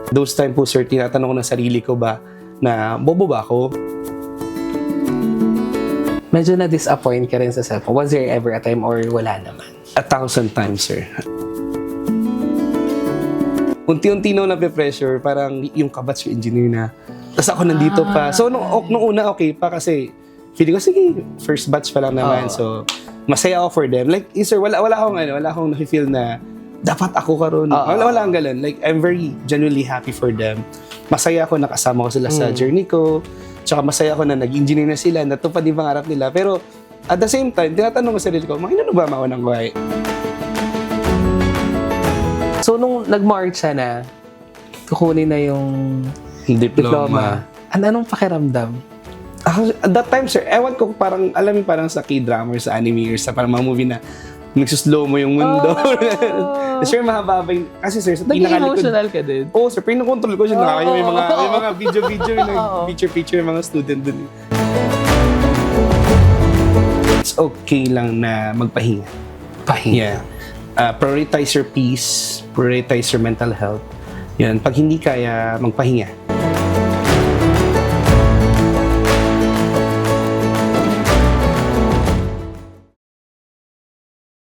Those time po, sir, tinatanong ko ng sarili ko ba na bobo ba ako? Medyo na-disappoint ka rin sa self. Was there ever a time or wala naman? 1,000 times, sir. Unti-unti na nape-pressure, parang yung kabatch yung engineer na. Tapos ako nandito pa. So, nung una, okay pa kasi feeling ko, sige, first batch pa lang naman. So, masaya ako for them. Like, sir, wala akong nafe-feel na dapat ako karon. Wala akong ganun. Like, I'm very genuinely happy for them. Masaya ako nakasama ko sila sa journey ko. Tsaka masaya ako na nag-engineer na sila, natupad yung pangarap nila. Pero, at the same time, tinatanong ko sa sarili ko, ano ba maunang buhay? So, nung nag-March siya na, kukunin na yung diploma. Anong pakiramdam? At that time, sir, ewan ko parang, alam mo parang sa K-drama or sa anime or sa parang mga movie na nagsuslow mo yung mundo. Sir, mahaba ba yung... Kasi sir, sa pinakalikod... Nag-emotional ka din? Oo, sir, pinakontrol ko siya. May mga video-video na picture-picture yung mga student dun. It's okay lang na magpahinga. Yeah. Prioritize your peace, prioritize your mental health. Yan, pag hindi kaya, magpahinga.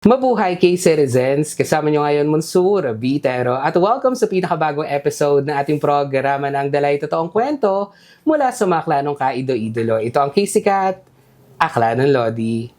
Mabuhay K-Citizens! Kasama nyo ngayon Monsur Vitero at welcome sa pinakabagong episode ng ating programa ng Dalay Totoong Kwento mula sa mga klanong kaido-idolo. Ito ang K-Sikat, Akla ng Lodi.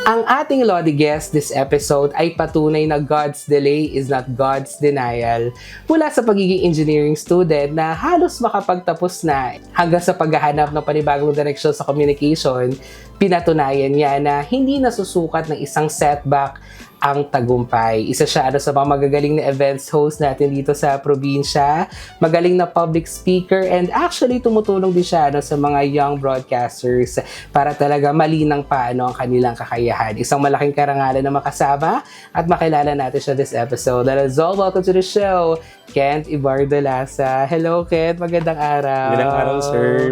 Ang ating Lodi guest this episode ay patunay na God's delay is not God's denial. Mula sa pagiging engineering student na halos makapagtapos na hanggang sa paghahanap ng panibagong direksyon sa communication, pinatunayan niya na hindi nasusukat ng isang setback ang tagumpay. Isa siya sa mga magagaling na events host natin dito sa probinsya, magaling na public speaker, and actually tumutulong din siya sa mga young broadcasters para talaga malinang paano ang kanilang kakayahan. Isang malaking karangalan na makasama at makilala natin siya this episode. That is all. Welcome to the show, Kent Ibardo Lasa. Hello, Kent. Magandang araw. Magandang araw, sir.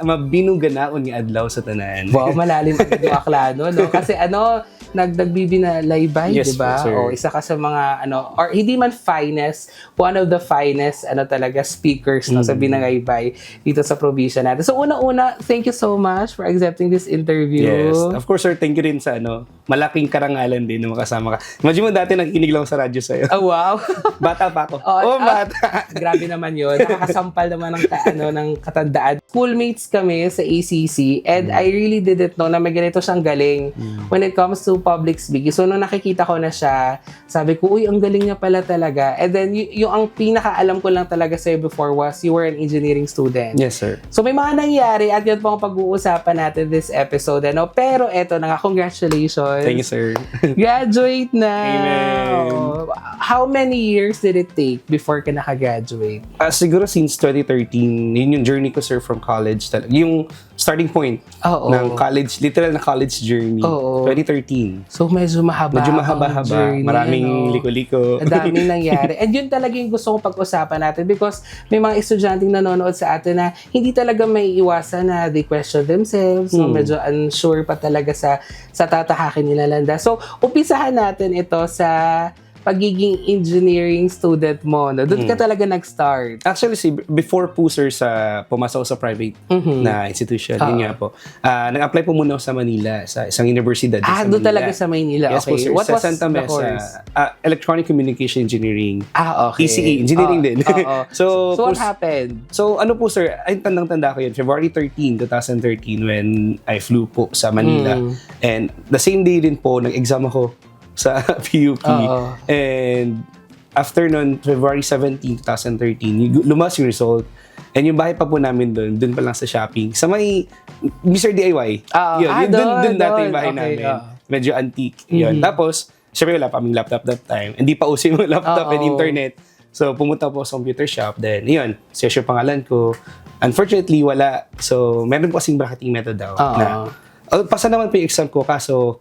Mabinuganaon ni adlaw sa tanan. Wow, malalim ang yung aklano, no? Kasi nagbibinalaybay, yes, di ba? O isa ka sa mga or hindi man finest, one of the finest talaga speakers no sa Binagaybay dito sa probinsya natin. So una-una, thank you so much for accepting this interview. Yes. Of course, sir, thank you rin sa malaking karangalan din na makasama ka. Imagine mo dati nakikinig lang ako sa radyo sa'yo. Oh, wow. Bata pa ako. Bata. Grabe naman 'yon. Nakakasampal naman ng katandaan. Schoolmates kami sa ACC and I really didn't know na may ganito siyang galing when it comes to public speaking. So, nung nakikita ko na siya, sabi ko, uy, ang galing niya pala talaga. And then, yung ang pinakaalam ko lang talaga sa'yo before was you were an engineering student. Yes, sir. So, may mga nangyari at yun po ang pag-uusapan natin this episode. Pero eto na nga, congratulations. Thank you, sir. Graduate na. Amen. How many years did it take before ka nakagraduate? Siguro since 2013, yun yung journey ko, sir, from college. Yung starting point ng college, literal na college journey. 2013. So, medyo mahaba. Journey, maraming liko-liko. Daming nangyari. And yun talaga yung gusto kong pag-usapan natin because may mga estudyanteng nanonood sa atin na hindi talaga may iwasan na they question themselves. So, medyo unsure pa talaga sa tatahakin nila landa. So, umpisahan natin ito sa pagiging engineering student mo. No? Doon ka talaga nag-start. Actually, before po, sir, pumasok sa private na institution, yun nga po. Nag-apply po muna ako sa Manila, sa isang universidad. Doon talaga sa Manila. Yes, okay. po, sir. What sa was Santa the Mesa, course? Electronic Communication Engineering. Okay. ECE, engineering din. So what happened? So, po, sir, ay tandang-tanda ko yun. February 13, 2013, when I flew po sa Manila. And the same day din po, nag-exam ako sa PUP. And after nun, February 17, 2013, lumabas yung result. And yung bahay pa po namin doon pa lang sa shopping. Sa may Mr. DIY. Doon dati yung bahay namin. Medyo antique. Yun. Tapos, syempre wala pa aming laptop that time. Hindi pa uso yung laptop and internet. So, pumunta po sa computer shop. Then, yun, search yung pangalan ko. Unfortunately, wala. So, meron po kasing bracketing method daw. Pasa naman po yung exam ko, kaso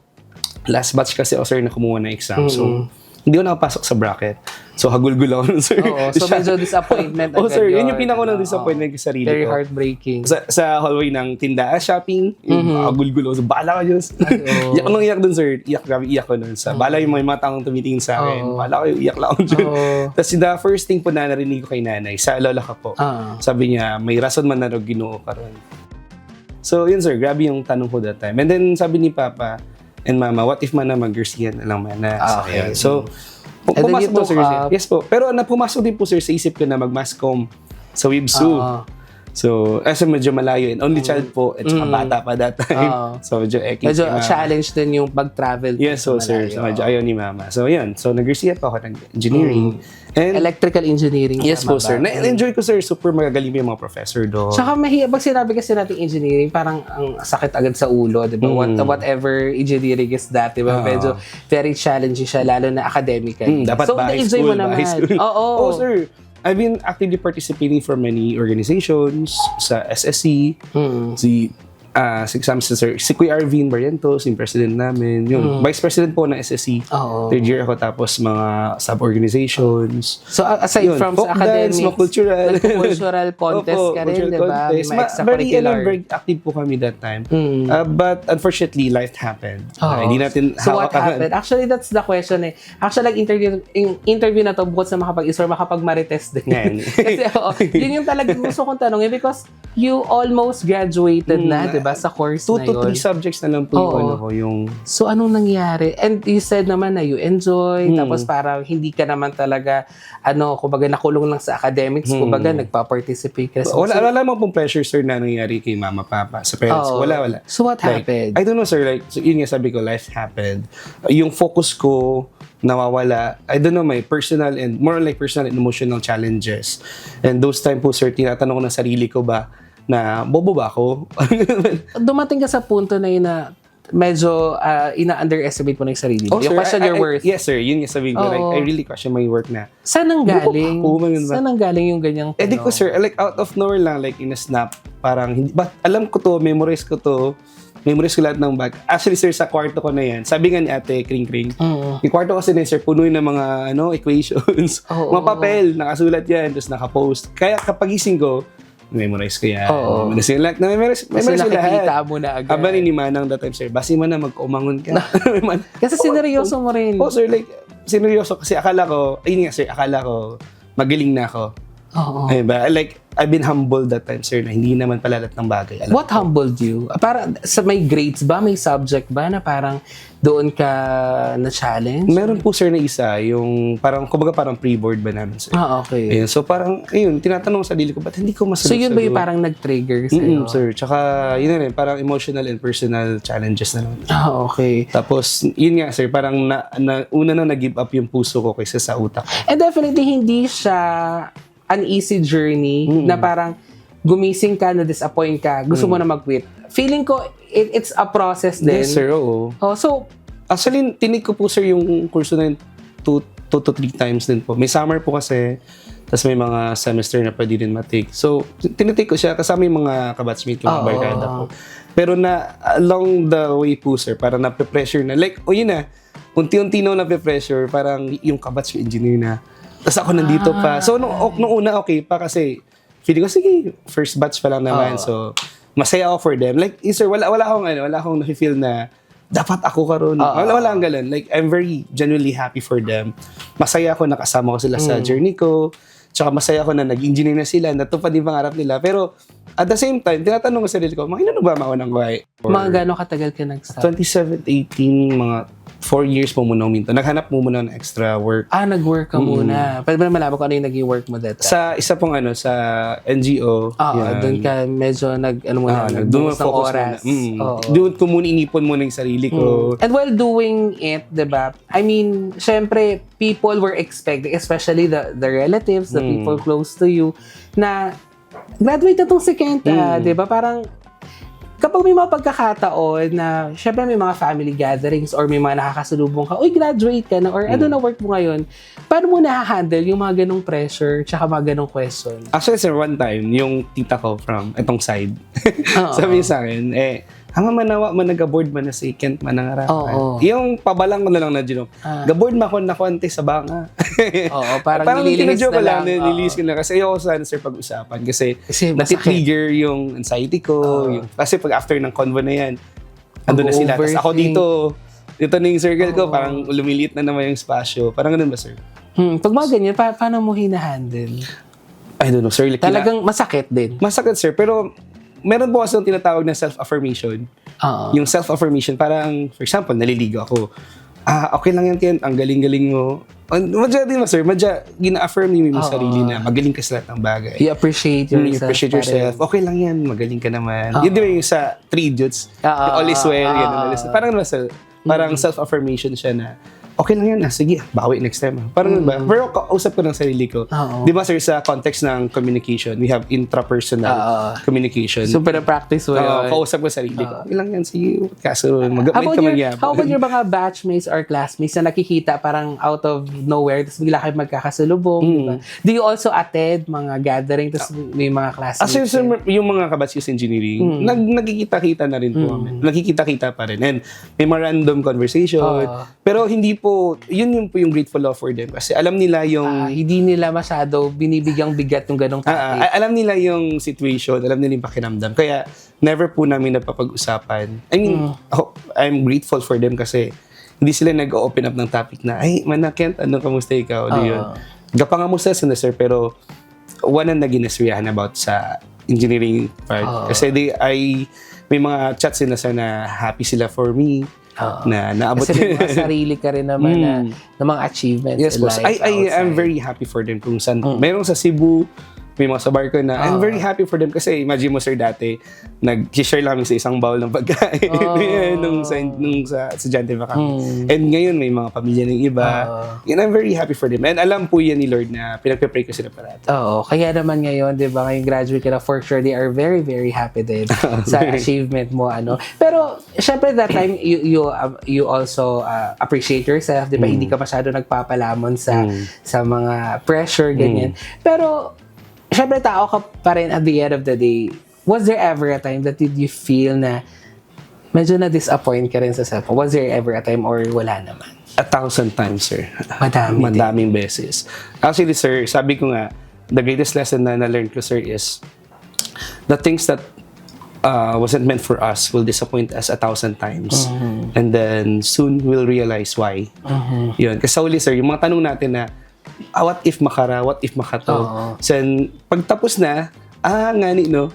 last batch kasi ako, sir, na kumuha ng exam. So, hindi ko nakapasok sa bracket. So, hagulgul ako nun, sir. Oo, so medyo disappointment Oh, agad sir, yun yun. yung pinakaunang disappointment ko sa sarili Very ko. heartbreaking. Sa hallway ng tindahan, shopping, hagulgul ako. So, bahala ka, Diyos. oo. Iyak nung iyak dun, sir. Grabe iyak ko nun. Bahala yung mga taong tumitingin sa akin. Oo. Bahala kayo, iyak lang ako dyan. Oo. Tapos, the first thing po na narinig ko kay nanay, sa lola ka po, sabi niya, may rason man na Ginoo ka ron. So, yun, sir. Grabe yung tanong ko that time. And then, sabi ni Papa and Mama, what if man na mag-Garcia na lang man na Okay. So, And then pumasok you po, sir. took up- Yes po. Pero pumasok din po, sir, sa isip ko na mag-mass comm sa Wibsu. So, kasi medyo malayo and only child po at saka bata pa that time. So, medyo Medyo challenge din yung pag-travel. Yes, so sir. So, medyo ayaw ni Mama. So, yun. So, nag-receive ako ng engineering. And, Electrical engineering. yes tama po, sir. ba? Na-enjoy ko, sir. Super magagaling yung mga professor doon. Tsaka pag sinabi kasi natin engineering, parang ang sakit agad sa ulo, di ba? Whatever engineering is that, di ba? Medyo very challenging siya, lalo na academically. Dapat so, ba high na-enjoy school? mo naman. High school? Oo. Oh, sir. I've been actively participating for many organizations sa SSC, si exam sir, si Kuya Arvin Barrientos, yung president namin, yung vice president po ng SSC. Oo. Third year ako, tapos mga sub-organizations. So, aside Yun, from folk sa academics, dance, mga cultural. cultural contest Opo, ka rin, cultural di ba? contest. May extracurricular. Very active po kami that time. But unfortunately, life happened. Oo. Hindi natin So, what hawakan. happened? Actually, that's the question eh. Actually, interview na to, bukod sa makapag-is or makapag-marites din. Yan. Kasi, yun yung talagang gusto kong tanongin because you almost graduated na, di ba, sa course 2 na to 3 yun. subjects na lang po yung Oo. ano ko, yung... So, anong nangyari? And you said naman na you enjoy, tapos parang hindi ka naman talaga, kumbaga nakulong lang sa academics, kumbaga nagpa-participate ka. Wala naman pong pressure, sir, na nangyari kay mama, papa, sa parents. Oo. Wala. So, what happened? I don't know, sir. Like, so, yun nga sabi ko, life happened. Yung focus ko, nawawala. I don't know, may personal and more like personal and emotional challenges. And those time po, sir, tinatanong ko ng sarili ko ba na bobo ba ako? Dumating ka sa punto na yun na medyo ina-underestimate mo na yung sarili mo. Oh, Yung sir, question your worth. Yes, sir. Yun yung sabihin ko. Like, Oo. I really question my worth na. Saan ang galing? Bobo ako, Saan ang galing yung ganyang Di ko, sir, like, out of nowhere lang, like, in a snap, parang, hindi, but alam ko to, memorize ko lahat ng bag. Actually, sir, sa kwarto ko na yan, sabi nga ni ate, kring-kring, yung kwarto kasi na, sir, punuin ng mga, equations, Oo. mga papel, nakasulat yan, tapos nakapost. Kaya kapag gising ko, memorize ko yan. Oo. Memorize ko Kasi lahat. nakikita mo na agad. Aba ni Manang that time, sir, basi mo na mag-umangon ka. Kasi sineryoso mo rin. Oh, sir, like, sineryoso kasi akala ko magaling na ako. Oo. Ayun ba? Like, I've been humbled that time, sir, na hindi naman pala lahat ng bagay. Alam What humbled you? Para sa may grades ba? May subject ba na parang doon ka na-challenge? Meron po, sir, na isa, yung parang, kumbaga parang pre-board ba namin, sir? Okay. Ayun, so parang, ayun, tinatanong ko sa sarili ko, ba't hindi ko masagot? So yun ba yung parang nag-trigger sa'yo? Sir. Tsaka, yun na rin, parang emotional and personal challenges na naman. Okay. Tapos, yun nga, sir, parang una na nag-give up yung puso ko kaysa sa utak. And definitely, hindi siya an easy journey na parang gumising ka, na-disappoint ka, gusto mo na mag-quit. Feeling ko, it's a process din. Yes, sir, oo. Oh, so, Actually, tinig ko po, sir, yung kurso na yun 2 to 3 times din po. May summer po kasi, tapos may mga semester na pwede din matake. So, tinitake ko siya kasama yung mga kabatchmate, yung mga barkada po. Pero along the way po, sir, parang nape-pressure na. Like, yun na, unti-unti na nape-pressure, parang yung kabatch yung engineer na. Tapos ako nandito pa. So, nung una, okay pa kasi, feeling ko, sige, first batch pa lang naman. So, masaya ako for them. Like, sir, wala akong nafe-feel na, dapat ako karon. Wala akong ganun. Like, I'm very genuinely happy for them. Masaya ako nakasama ko sila sa journey ko. Tsaka masaya ako na nag-engineer na sila, natupad yung pangarap nila. Pero, at the same time, tinatanong ko sa sarili ko, ano ba maunang buhay? mga gano'ng katagal ka nag-start? 2017, 18, mga 4 years po muna uminto. Naghanap mo muna ng extra work. Nag-work ka muna. Pwede ba malaman ko ano yung naging work mo that time? Sa isa pong sa NGO. yan. Doon ka medyo Doon nagbukas ng focus oras. muna. Oo. Doon ko muna inipon muna yung sarili ko. And while doing it, diba, I mean, syempre, people were expecting, especially the relatives, the people close to you, na graduate na tong si Kenta, diba? Parang, kapag may mga pagkakataon na, syempre may mga family gatherings or may mga nakakasalubong ka, uy, graduate ka na, or ano na work mo ngayon, paano mo na-handle yung mga ganong pressure tsaka mga ganong question? Actually, sir, one time, yung tita ko from itong side, sabi niya sa akin, manawa man nag-aboard man na si Kent man ang harapan. Yung pabalang ko na lang na Gino. Gaboard man ko na konti sa banga. Parang nililihis na lang. Nililihis ko na. Kasi ayoko sana, sir, pag-usapan. Kasi nati-trigger yung anxiety ko. Kasi pag after ng convo na yan, ando na sila. Tapos ako dito na yung circle ko, parang lumiliit na naman yung spasyo. Parang ganun ba, sir? Pag mga ganyan, paano mo hina-handle? I don't know, sir. Like, talagang masakit din. Masakit, sir. Pero meron po kasi yung tinatawag na self-affirmation. Yung self-affirmation, parang, for example, naliligo ako. Okay lang yan, Kent. Ang galing-galing mo. Madya din mo, sir. Madya, gina-affirm mo yung sarili na magaling ka sa lahat ng bagay. You appreciate yourself. You appreciate yourself. Okay lang yan. Magaling ka naman. Yun di ba yung sa 3 Idiots? Yung all is well. Parang parang self-affirmation siya na okay lang yan, sige, bawi next time. Parang ba? Pero kausap ko ng sarili ko. Di ba, sir, sa context ng communication, we have intrapersonal communication. So, practice mo yun. Kausap ko sarili ko. Okay lang yan, sige. Kaso, mag-update ka magyabang. How about your mga batchmates or classmates na nakikita parang out of nowhere, tapos bigla kayo magkakasalubong, di ba? Do you also attend mga gathering, tapos may mga classmates? Sir, yung mga kabatch engineering, nagkikita-kita na rin po kami. Nagkikita-kita pa rin. And may mga random conversation. Pero hindi po yun po yung grateful love for them kasi alam nila yung hindi nila masyado binibigyang bigat yung ganong topic. Alam nila yung situation, alam nila yung pakiramdam. Kaya never po namin napapag-usapan. I mean, I'm grateful for them kasi hindi sila nag-open up ng topic na, ay, Kent, kamusta ikaw? Gapang amusta sila, sir, pero wala na ginasriyahan about sa engineering part. Kasi may mga chats sila na happy sila for me. Na naabot kasi may mga sarili ka rin naman na mga achievements in life. I am very happy for them kung saan. Merong sa Cebu, may mga sa barko na I'm very happy for them kasi imagine mo, sir, dati nag-share lang kami sa isang bowl ng pagkain nung sa estudyante pa kami. And ngayon may mga pamilya ng iba. And I'm very happy for them. And alam po yan ni Lord na pinagpe-pray ko sila parati. Kaya naman ngayon, di ba, ngayong graduate ka na, for sure they are very, very happy din sa achievement mo. Pero, syempre that time, you also appreciate yourself, di ba? Hindi ka masyado nagpapalamon sa mga pressure, ganyan. Pero, syempre, tao ka pa rin at the end of the day. Was there ever a time that did you feel na medyo na-disappoint ka rin sa self? Was there ever a time or wala naman? 1,000 times, sir. Madaming beses. Actually, sir, sabi ko nga, the greatest lesson na na-learn ko, sir, is the things that wasn't meant for us will disappoint us 1,000 times. And then, soon, we'll realize why. Yun. Kasi uli, sir, yung mga tanong natin na, what if makara, what if makato. So, pagtapos na, ngani, no?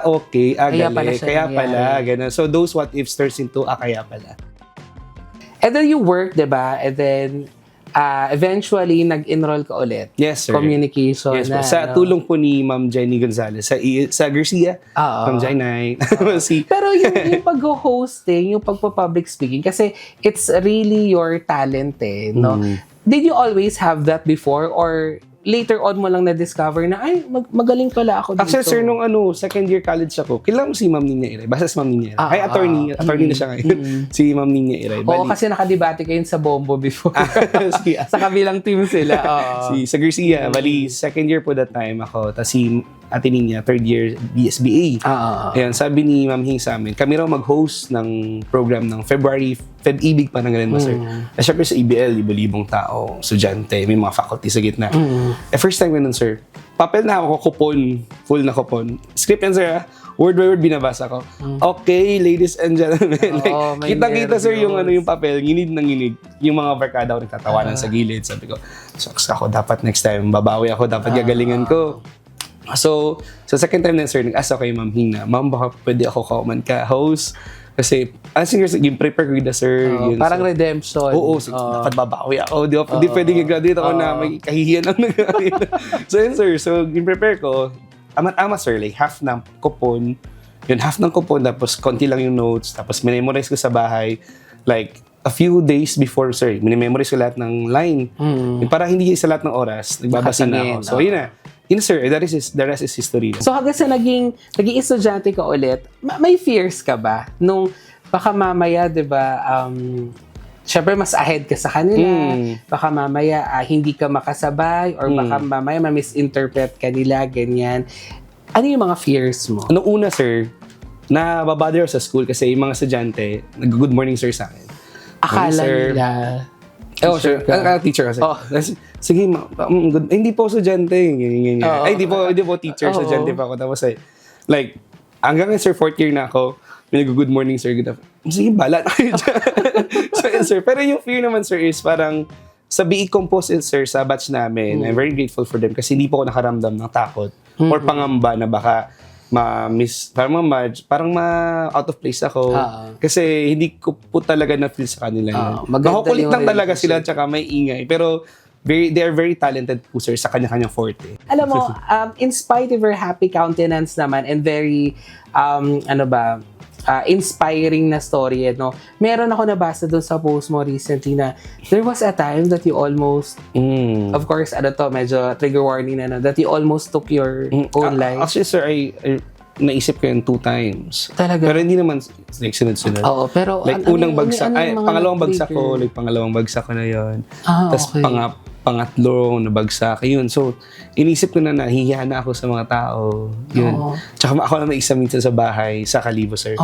Okay, gali, kaya pala, ganun. So, those what ifs turns into, kaya pala. And then you work, diba? And then, eventually, nag-enroll ka ulit. Yes, sir. Communication. Yes, sa tulong po ni Ma'am Jenny Gonzalez, sa Garcia, Ma'am Jenny. Pero yung pag-hosting, yung pagpa-public speaking, kasi it's really your talent, no? Did you always have that before or later on mo lang na-discover na, ay, magaling pala ako dito? Actually, sir, nung second year college ako, kilala mo si Ma'am Ninya Iray. Basta si Ma'am Ninya Iray. Attorney na siya ngayon. Si Ma'am Ninya Iray. Oo, kasi nakadebate kayo sa Bombo before. Sa kabilang team sila. Sa Garcia. Bali, second year po that time ako. Tapos si Ate Ninya, third year BSBA. Ayan, sabi ni Ma'am Hing sa amin, kami raw mag-host ng program ng Feb-Ibig pa ng ganun mo, sir. Siyempre sa EBL, libo-libong tao, estudyante, may mga faculty sa gitna. First time ganun, sir. Papel na ako, kupon. Full na kupon. Script yan, sir, word by word binabasa ko. Okay, ladies and gentlemen. Kitang-kita, sir, yung papel, nginig na nginig. Yung mga barkada ko nagtatawanan sa gilid. Sabi ko, shucks ako, dapat next time, babawi ako, dapat gagalingan ko. So, sa second time na, sir, nag-asa kay Ma'am Hing na, Ma'am, baka pwede ako kauman ka, host. Kasi, yung prepare ko na, sir. Yun, parang so, redemption. Oo, dapat babawi ako. Di pwede graduate ako na may kahihiyan ang nag-graduate. So, yun, sir. So, yung prepare ko, amat-amat, sir, like half ng kupon. Yun, half ng kupon, tapos konti lang yung notes. Tapos, minimemorize ko sa bahay. Like, a few days before, sir, minimemorize ko lahat ng line. Para hindi sa lahat ng oras, nagbabasa na ako. So, yun na. Yun, sir, the rest is history. So, hanggang sa naging estudyante ka ulit, may fears ka ba? Nung baka mamaya, di ba, syempre mas ahead ka sa kanila, baka mamaya hindi ka makasabay, or baka mamaya ma-misinterpret ka nila, ganyan. Ano yung mga fears mo? Noong una, sir, nababother ako sa school kasi yung mga estudyante, nag-good morning sir sa akin. Akala sir. nila. Oh, sir. Teacher kasi. Oh. Sige, good. Hindi po estudyante. Ganyan. Ay, hindi po teacher. Estudyante pa ako. Tapos like, hanggang sir, 4th year na ako, may nag-good morning sir. Good afternoon. Sige, bala na kayo dyan. So, sir. Pero yung fear naman sir is parang, sa BE Composite, sir, sa batch namin, I'm very grateful for them kasi hindi po ako nakaramdam ng takot or pangamba na baka parang out of place ako. Kasi hindi ko po talaga na-feel sa kanila. Makukulit lang talaga sila tsaka may ingay. Pero they are very talented po, sir, sa kanya-kanyang forte. Alam mo, in spite of her happy countenance naman and very, inspiring na story, no? Meron ako nabasa doon sa post mo recently na there was a time that you almost, of course, medyo trigger warning na, no? That you almost took your own life. Actually, sir, I naisip ko yun 2 times. Talaga? Pero hindi naman like sunod-sunod. Oo, pero like unang bagsak, pangalawang bagsak ko na yun. Tapos pangatlo na bagsak, yun. So, inisip ko na nahihiya na ako sa mga tao. Yun. Tsaka ako na may isa minsan sa bahay, sa Kalibo, sir.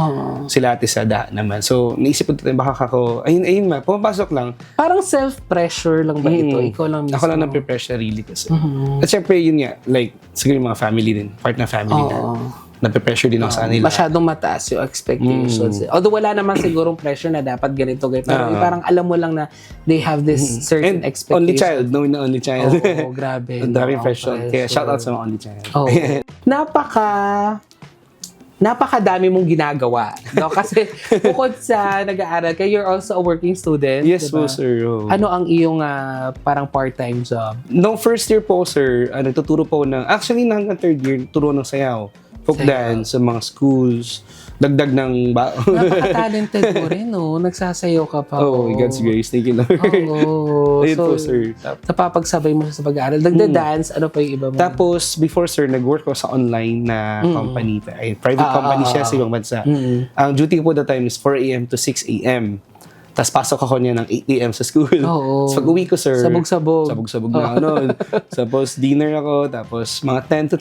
Sila ate sa naman. So, naisip ko baka ako, ayun pumapasok lang. Parang self-pressure lang ba ito? Ikaw lang mismo? Ako lang nape-pressure really kasi. At syempre, yun nga, like, siguro yung mga family din, part na family na. Nape-pressure din ako sa kanila. Masyadong mataas yung expectations. Although wala naman sigurong pressure na dapat ganito. Pero parang alam mo lang na they have this certain expectation. Only child, knowing na only child. Oo, grabe. Ang daming pressure. Kaya shout out sa mga only child. Napakadami mong ginagawa. No? Kasi bukod sa nag-aaral ka, you're also a working student. Yes diba? po, sir. Ano ang iyong parang part-time job? Nung first year po, sir, nagtuturo po actually hanggang 3rd year, turo ng sayaw. Folk dance sa mga schools, dagdag ng Napaka-talented mo rin, no? Nagsasayaw ka pa. God's grace. Thank you, Lord. Ayun po, sir. Napapagsabay mo sa pag-aaral. Dagda-dance, ano pa yung iba mo? Tapos, before, sir, nag-work ko sa online na company. Private company siya sa ibang bansa. Ang duty ko po that time is 4 a.m. to 6 a.m. Tapos pasok ako niya ng 8 a.m. sa school. Tapos pag-uwi ko, sir. Sabog-sabog. Sabog-sabog na ano. Tapos dinner ako. Tapos mga 10 to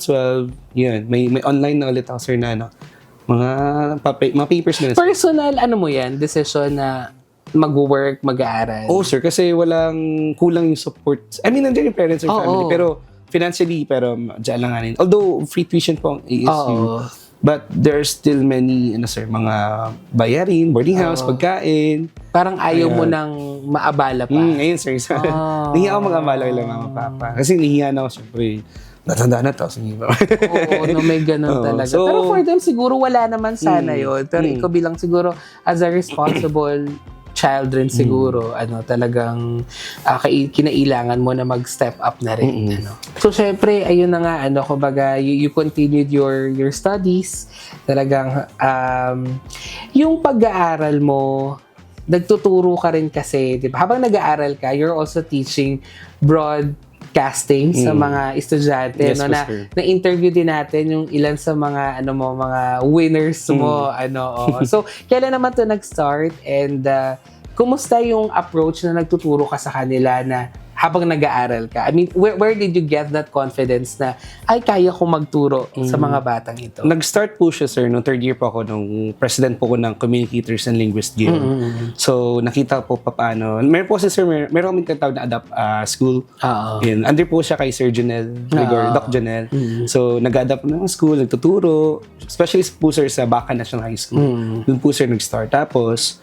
12. Yun. May online na ulit ako, sir, na mga papers na. Personal, mo yan? Decision na mag-work, mag-aaral? Sir. Kasi kulang yung support. I mean, nandiyan yung parents or family. Pero financially, dyan lang nga rin. Although, free tuition po ang ASU. But there's still many, mga bayarin, boarding house, pagkain. Parang ayaw mo nang maabala pa. Ayun, sir. Nahiya ako mag-abala kay mama, papa. Kasi nahiya na ako, syempre. Natanda na to. May ganun talaga. Pero for them, siguro wala naman sana yun. Pero ikaw bilang siguro, as a responsible child rin siguro, talagang kinailangan mo na mag-step up na rin. So, syempre, ayun na nga, kumbaga, you continued your studies. Talagang, yung pag-aaral mo, nagtuturo ka rin kasi, di ba? Habang nag-aaral ka, you're also teaching broadcasting sa mga estudyante. Yes, na-interview din natin yung ilan sa mga mga winners mo. So, kailan naman to nag-start and kumusta yung approach na nagtuturo ka sa kanila na habang nag-aaral ka? I mean, where did you get that confidence na kaya ko magturo sa mga batang ito? Nag-start po siya, sir, nung 3rd year po ako, nung president po ko ng Communicators and Linguists Guild. So, nakita po paano. Meron po sir, meron kaming katawag na adapt school. Under po siya kay Sir Jonel, Doc Jonel. So, nag-adapt ng school, nagtuturo. Especially po, sir, sa Baka National High School. Doon po, sir, nag-start. Tapos,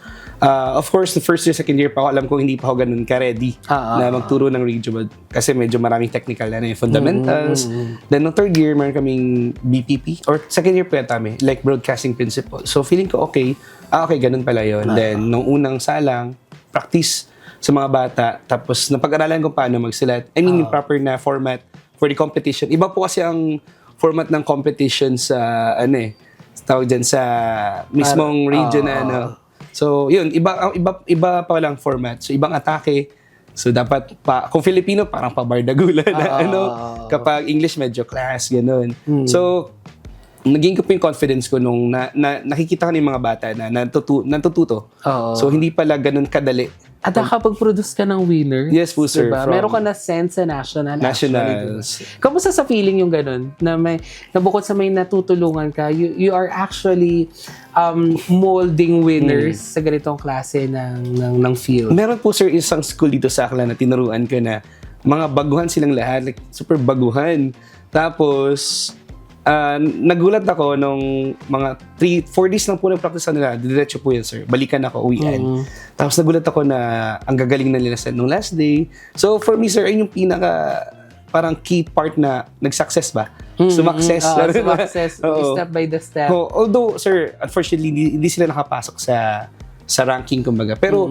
of course, the first year, second year pa ako, alam ko hindi pa ako ganun ka-ready na magturo ng radio kasi medyo maraming technical yung fundamentals. Then, no 3rd year, meron kaming BPP or second year pa kami, like broadcasting principle. So, feeling ko, okay, ganun pala yun. Then, nung unang salang, practice sa mga bata, tapos napag-aralan ko paano magsulat. I mean, yung proper na format for the competition. Iba po kasi ang format ng competition sa, tawag dyan, sa mismong region na, So, yun, iba pa lang format. So, ibang atake. So, dapat kung Filipino, parang pabardagulan na, kapag English, medyo class, ganun. So, naging ko po yung confidence ko nung nakikita ko ng mga bata na natututo. So, hindi pala ganun kadali At nakapag-produce ka ng winner. Yes po, sir. Diba? Meron ka na send sa national. Nationals. Kamusta sa feeling yung ganun? Na bukod sa may natutulungan ka, you are actually molding winners sa ganitong klase ng field. Meron po, sir, isang school dito sa Aklan na tinuruan ko na mga baguhan silang lahat. Like, super baguhan. Tapos, nagulat ako nung mga 4 days lang po nag-practice nila. Diretso po yun, sir. Balikan ako, uwian. Tapos nagulat ako na ang gagaling na nila sa nung last day. So for me, sir, ayun yung pinaka parang key part na nag-success ba? Sumakses. Sumakses. Step by the step. Although, sir, unfortunately, hindi sila nakapasok sa ranking, kumbaga. Pero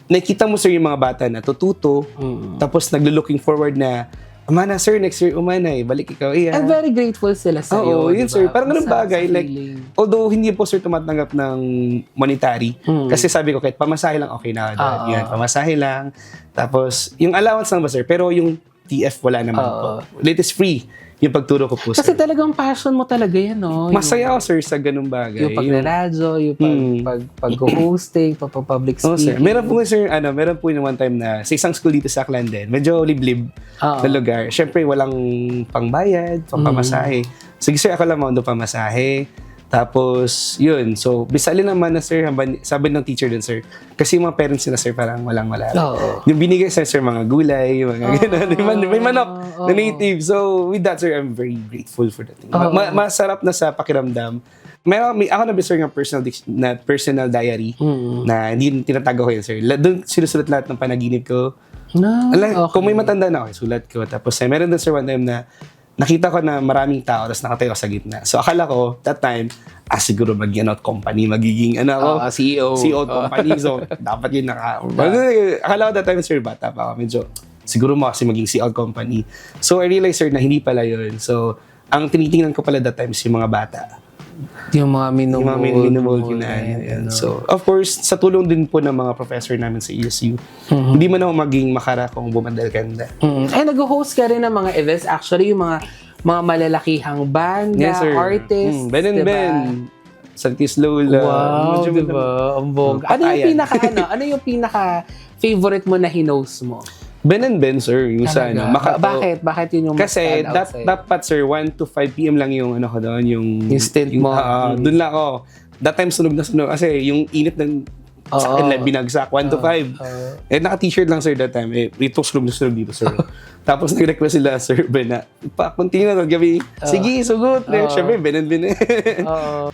nakita mo, sir, yung mga bata na tututo, tapos naglo-looking forward na umana, sir, next year, umana, balik ikaw. I'm very grateful sila sa iyo. Oo, yun, diba? Sir. Parang ganun bagay. Like, although hindi po, sir, tumatanggap ng monetary. Kasi sabi ko, kahit pamasahe lang, okay na. Yan, pamasahe lang. Tapos, yung allowance lang ba, sir? Pero yung TF, wala naman po. It is free. Yung pagturo ko po, sir. Kasi talagang passion mo talaga yan, no? Masaya ako, sir, sa ganung bagay. Yung paglaradyo, yung pag-hosting, pag-public speaking. Sir. Meron po, sir, meron po yung one time na sa isang school dito sa Aklan din, medyo liblib na lugar. Siyempre, walang pangbayad, pangpamasahe. Sige, sir, ako lang mo doon pamasahe. Tapos, yun. So, bisali naman na, sir, sabi ng teacher din, sir. Kasi yung mga parents nila, sir, parang walang-wala. Yung binigay sa sir, mga gulay, mga gano'n. May manok na native. So, with that, sir, I'm very grateful for that thing. Masarap na sa pakiramdam. Ako na, sir, ng personal diary na hindi tinatago ko yun, sir. Doon sinusulat lahat ng panaginip ko. Kung may matanda na ako, sulat ko. Tapos, meron doon, sir, one time na nakita ko na maraming tao tapos nakatayo sa gitna. So akala ko, that time, siguro mag-out company, magiging CEO company. So dapat yun akala ko that time, sir, bata pa ako. Medyo, siguro mo kasi maging CEO company. So I realized, sir, na hindi pala yun. So ang tinitingnan ko pala that time is yung mga bata. Yung mga minumul na. So, of course, sa tulong din po ng mga professor namin sa ESU, hindi man ako maging makara kung bumandal kanda. Ay, nag-host ka rin ng mga events. Actually, yung mga malalakihang banda, artists. Ben and diba? Ben. Santis Lola. Wow, diba? Ang bog. Ano yung pinaka-favorite mo na hinost mo? Ben and Ben, sir. Yung sa Bakit? Bakit yun yung kasi dapat, sir, 1 to 5 p.m. lang yung ano ko doon. Yung stint mo. Doon lang ako. That time, sunog na sunog. Kasi yung init ng sa akin, binagsak. 1 to 5. Naka-t-shirt lang, sir, that time. Ito, sunog na sunog dito, sir. Tapos nag-request sila, Sir Ben, na continue na gabi. Sige, sugot. Siyempre, Ben and Ben.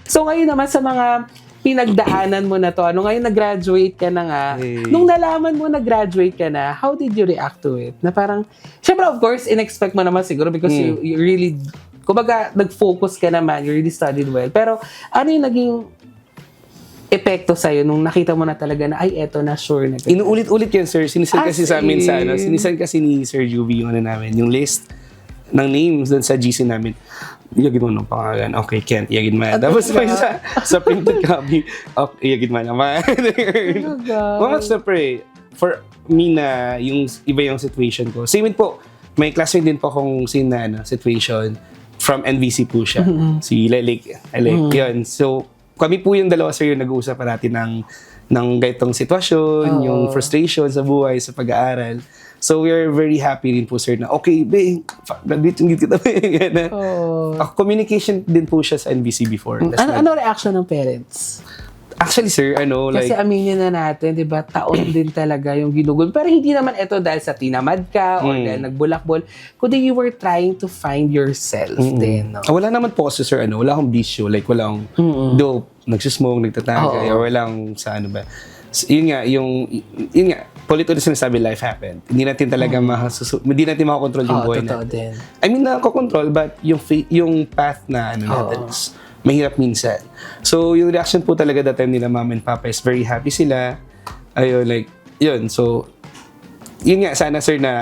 So ngayon naman sa mga pinagdaanan mo na to, ngayon nag-graduate ka na nga, nung nalaman mo nag-graduate ka na, how did you react to it? Na parang, syempre of course, in-expect mo naman siguro because you really, kumbaga, nag-focus ka naman, you really studied well. Pero, ano yung naging epekto sa'yo nung nakita mo na talaga na, ay, eto na, sure na. Inuulit-ulit yan, sir. Sinisend kasi sa amin sinisend kasi ni Sir Juvie yung namin, yung list ng names dun sa GC namin. Iyagin mo ng pangalan. Okay, Kent, iyagin mo. Tapos may sa printed copy, okay, iyagin mo naman. Much siyempre, for me na yung iba yung situation ko. Same with po, may classmate din po akong situation from NVC po siya. Si Lelik. Yun. So, kami po yung dalawa, sir, yung nag-uusap parati ng gaitong sitwasyon, yung frustration sa buhay, sa pag-aaral. So, we are very happy din po, sir, na okay, graduate yung kita. Communication din po siya sa NVC before. Ano reaction ng parents? Actually, sir, Kasi aminin na natin, di ba, taon din talaga yung ginugol. Pero hindi naman ito dahil sa tinamad ka or dahil nagbulakbol, kundi you were trying to find yourself din. No? Wala naman po kasi, sir, wala akong bisyo. Like, wala akong dope, nagsusmoke, nagtatangay, or walang sa ba. So, yun nga, ulit-ulit sinasabi, life happened. Hindi natin talaga hindi natin makakontrol yung buhay natin. I mean, nakakontrol, but yung path na natin is mahirap minsan. So, yung reaction po talaga that time nila, mama and papa, is very happy sila. Ayun, like, yun. So, yun nga, sana, sir, na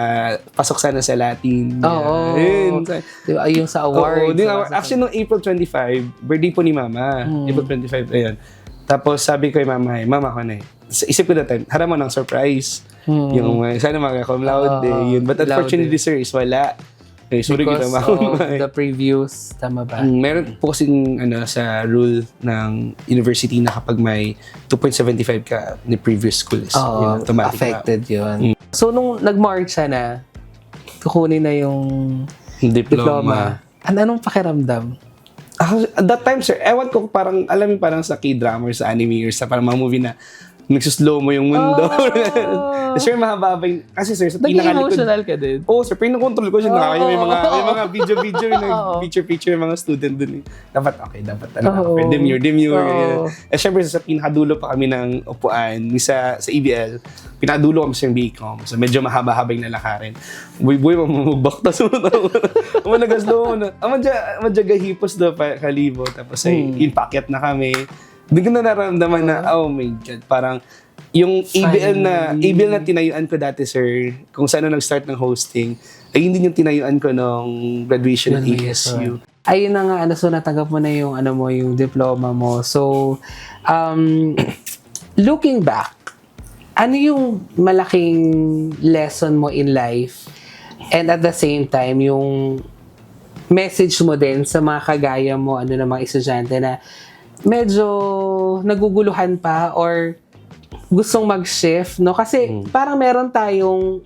pasok sana sa Latin. Yun. Diba, yung sa awards. Actually, noong April 25, birthday po ni mama. April 25, ayun. Tapos, sabi ko kay mama, mama ko na isip ko that time, harap mo ng surprise. Yung, sana mag-cum laude. But unfortunately, sir, is wala. Okay, sorry because kita, of the previous, tama ba? Meron po kasing sa rule ng university na kapag may 2.75 ka ni previous school is automatic affected yun. So, nung nag-March na, kukunin na yung diploma. Anong pakiramdam? At that time, sir, ewan ko parang, alam mo parang sa K-drama or sa anime or sa parang mga movie na nagsuslow mo yung mundo. Sir, mahaba yung... Kasi sir, sa pinakalikod... Naging-emotional ka din? Oo, sir. Pinakontrol ko siya. May mga video-video na picture-picture yung mga student dun. Dapat talaga. Demure. Syempre, sa pinakadulo pa kami ng upuan, sa EBL, pinakadulo kami sa BCom. So, medyo mahaba-haba yung lalakarin. Boy, mamumubak. Tapos, nagaslow mo na. Madya gahipos do pa kalibo. Tapos, impakyat na kami. Hindi ko na nararamdaman na, oh my God, parang yung ABL na tinayuan ko dati, sir, kung saan nag-start ng hosting, ay hindi yung tinayuan ko nung graduation at ASU. Ayun na nga, so natanggap mo na yung, yung diploma mo. So, looking back, ano yung malaking lesson mo in life and at the same time, yung message mo din sa mga kagaya mo, na mga estudyante na medyo naguguluhan pa or gustong mag-shift, no? Kasi parang meron tayong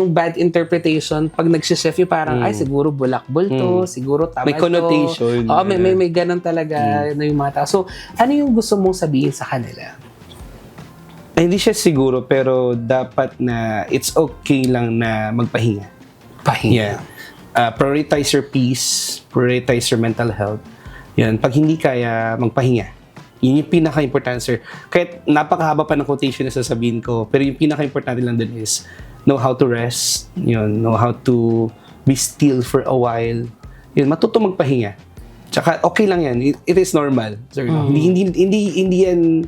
bad interpretation pag nag-shift yung parang, ay, siguro bulakbol to, siguro tama to. May connotation. Oo, may ganun talaga na yung mga tao. So, ano yung gusto mong sabihin sa kanila? Hindi siya siguro, pero dapat na it's okay lang na magpahinga. Yeah. Prioritize your peace, prioritize your mental health. Yan, pag hindi kaya magpahinga. Yun yung pinaka-importante, sir. Kahit napakahaba pa ng quotation na sasabihin ko, pero yung pinaka-importante lang dun is know how to rest, know how to be still for a while. Yun, matuto magpahinga. Tsaka okay lang yan. It is normal, sir. Hindi yan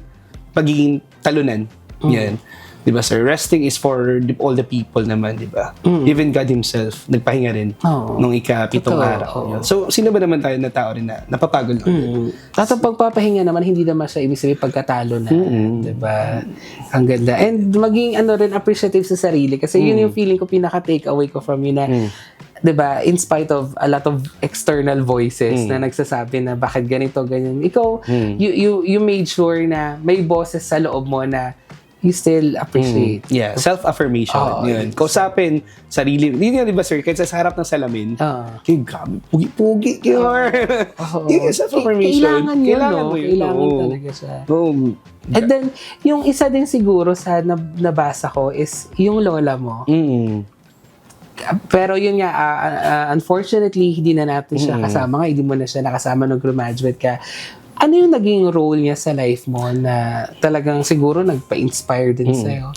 pagiging talunan. Yan. Diba, sir? Resting is for all the people naman, diba? Even God Himself, nagpahinga rin nung ika-pitong araw. So, sino ba naman tayo na tao rin na napapagod lang? Tapos pagpapahinga naman, hindi naman siya ibig sabihin pagkatalo na. Diba? Ang ganda. And maging rin appreciative sa sarili kasi yun yung feeling ko, pinaka-take away ko from you na diba, in spite of a lot of external voices na nagsasabi na bakit ganito, ganyan. Ikaw, you made sure na may boses sa loob mo na you still appreciate. Yeah, self-affirmation. Yun. Kausapin, sarili. Hindi nga, diba, sir, kahit sa harap ng salamin, grabe, pugi-pugi. Self-affirmation. Kailangan talaga siya. And then, yung isa din siguro sa nabasa ko is yung lola mo. Pero yun nga, unfortunately, hindi na natin siya kasama. Hindi mo na siya nakasama nung graduate ka. Ano yung naging role niya sa life mo na talagang siguro nagpa-inspire din sa'yo?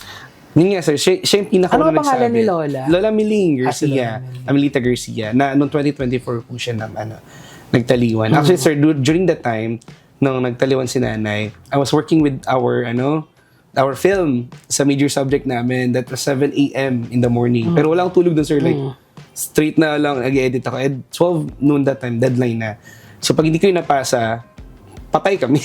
Yun nga, sir. Siya yung pinaka-una nagsabi. Ano pangalan ni Lola? Lola Miling Garcia. Amelita Garcia. Na noong 2024 po siya nagtaliwan. Actually, sir, during that time, nung nagtaliwan si nanay, I was working with our film sa major subject namin. That was 7 a.m. in the morning. Pero wala akong tulog dun, sir. Like, straight na lang nag-edit ako. At 12 noon that time, deadline na. So, pag hindi ko yung napasa, patay kami.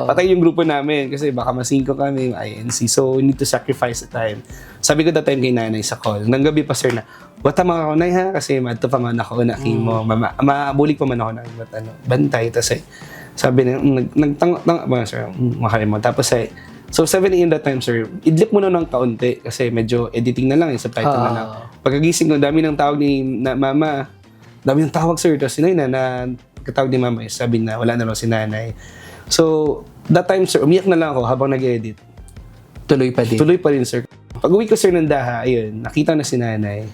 Patay yung grupo namin kasi baka masingko kami, INC. So, we need to sacrifice the time. Sabi ko that time kay nanay sa call. Nang gabi pa, sir, na, wata mga kunay ha, kasi madto pa man ako na mo. Mabulik pa man ako na bantay. Tapos sabi na, sir, makalimot. Tapos so 7 a.m. that time, sir, idlip mo na ng kaunti kasi medyo editing na lang, subtitle na lang. Pagkagising ko, dami ng tawag ni mama. Dami ng tawag, sir. Tapos sinay na katawag ni mama, sabi na wala na raw si nanay. So, that time, sir, umiyak na lang ako habang nag-edit. Tuloy pa din, sir. Pag uwi ko, sir, ng daha, ayun, nakita na si nanay.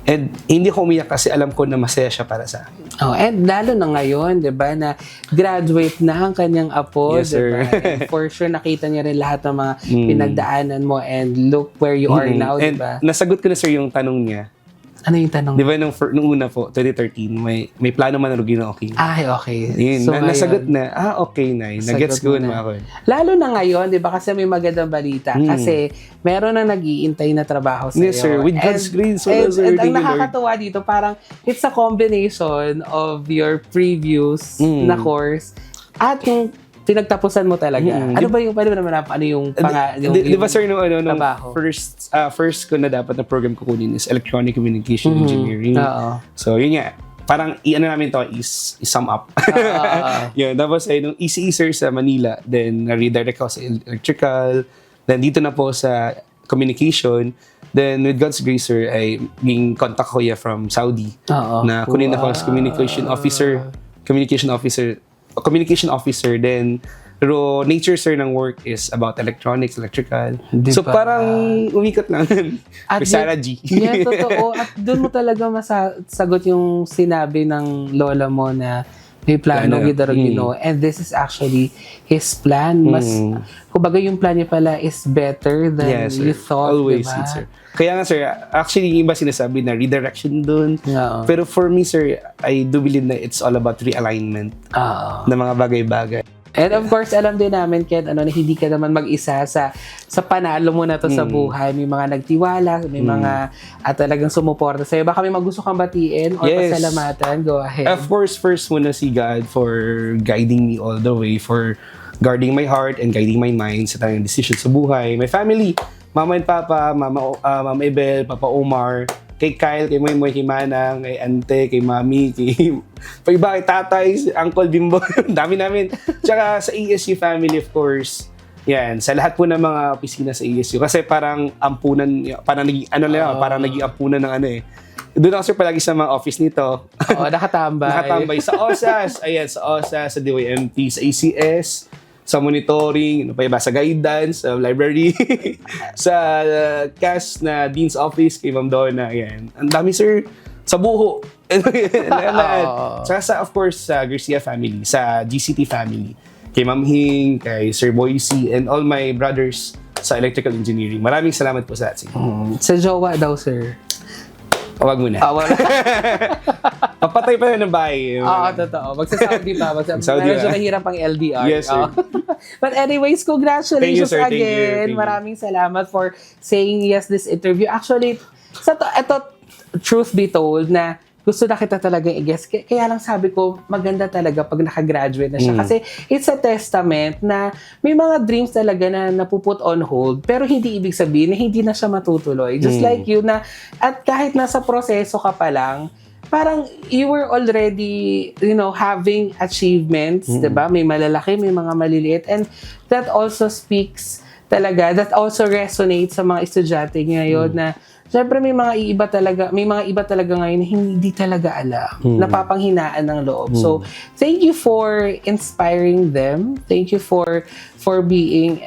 And hindi ko umiyak kasi alam ko na masaya siya para sa akin. And lalo na ngayon, 'di ba, na graduate na ang kanyang apo, yes, 'di ba? And for sure nakita niya rin lahat ng mga pinagdaanan mo and look where you are now, 'di ba? Nasagot ko na, sir, yung tanong niya. Ano yung tanong? Di ba nung una po, 2013, may plano man na Rugino okay. Ay, okay. Yun, so, nasagot na, okay na. Nag-gets ko na ako. Lalo na ngayon, di ba, kasi may magandang balita. Kasi meron na nag-iintay na trabaho sa'yo. Yes, sir. With God's grace. And ang nakakatuwa dito, parang it's a combination of your previous na course at yung pinagtapusan mo talaga. Ano ba yung, pwede mo naman ano yung Di ba sir, nung trabaho? first ko na dapat na program ko kunin is Electronic Communication Engineering. Oo. So yun nga, parang i-ano namin to is sum up. Yun, tapos nung ECE sir sa Manila, then na-redirect ako sa electrical, then dito na po sa communication, then with God's grace sir, ay being contact ko from Saudi na kunin ako as communication officer, then pero nature sir ng work is about electronics, electrical. So parang umikot lang. Sarah G. Yeah, totoo. At doon mo talaga masasagot yung sinabi ng lola mo na may plano with Aragino. And this is actually his plan. Mas, kumbaga yung plan niya pala is better than you thought, always, diba? sir. Kaya nga sir, actually yung iba sinasabi na redirection dun. Oo. Pero for me sir, I do believe na it's all about realignment ng mga bagay-bagay. And of course, alam din namin, Ken, na hindi ka naman mag-isa sa panalo mo na to sa buhay. May mga nagtiwala, may mga talagang sumuporta sa'yo. Baka may magusto kang batiin or pasalamatan. Go ahead. Of course, first muna si God for guiding me all the way, for guarding my heart and guiding my mind sa tayong decision sa buhay. My family, Mama and Papa, Mama Ebel, Papa Omar, kay Kyle, kay Moy, kay Manang, kay Ante, kay Mami, kay iba, kay Tatay, Uncle Bimbo, dami namin. Tsaka sa ESU family, of course, yan, sa lahat po ng mga opisina sa ESU. Kasi parang ampunan, parang naging ampunan ng Doon ako sir palagi sa mga office nito. Oo, nakatambay. Nakatambay sa OSAS, sa DYMT, sa ACS, sa monitoring, sa guidance, sa library, sa CAS na Dean's Office, kay Ma'am Donna, yan. Ang dami, sir, sa buho. Sa, of course, sa Garcia family, sa GCT family, kay Ma'am Hing, kay Sir Boyce, and all my brothers sa electrical engineering. Maraming salamat po sa atin. Sa jowa daw, sir. Huwag muna. Papatay pa na ng bahay. Oo, totoo. Magsa-Saudi pa. Medyo mahirap ang LDR. Yes, sir. But anyways, congratulations sir. again. Thank you. Maraming salamat for saying yes this interview. Actually, ito, truth be told, na gusto na kita talaga i-guess. Kaya lang sabi ko, maganda talaga pag nakagraduate na siya. Kasi it's a testament na may mga dreams talaga na napuput on hold, pero hindi ibig sabihin na hindi na siya matutuloy. Just like you na, at kahit nasa proseso ka pa lang, parang you were already, having achievements, diba? May malalaki, may mga maliliit. And that also speaks talaga, that also resonates sa mga estudyante ngayon na syempre may mga iba talaga ngayon na hindi talaga alam. Napapanghinaan ng loob. So, thank you for inspiring them. Thank you for being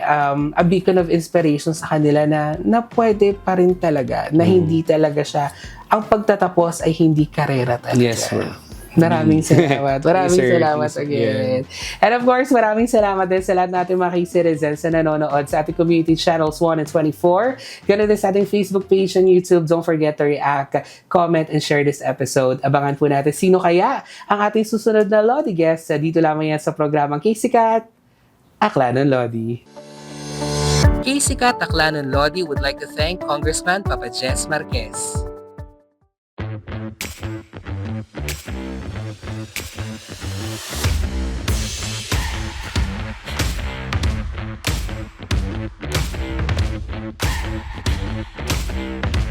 a beacon of inspiration sa kanila na pwede pa rin talaga, na hindi talaga siya, ang pagtatapos ay hindi karera talaga. Yes, sir. Maraming salamat. Maraming Yes, sir. salamat again. And of course, maraming salamat din sa lahat natin mga citizens na nanonood sa ating community channels 1 and 24. Ganun din sa ating Facebook page and YouTube. Don't forget to react, comment, and share this episode. Abangan po natin sino kaya ang ating susunod na Lodi guest. Dito lamang yan sa programang K-Sikat, Akla ng Lodi. K-Sikat, Akla ng Lodi would like to thank Congressman Papa Jess Marquez. Thank you.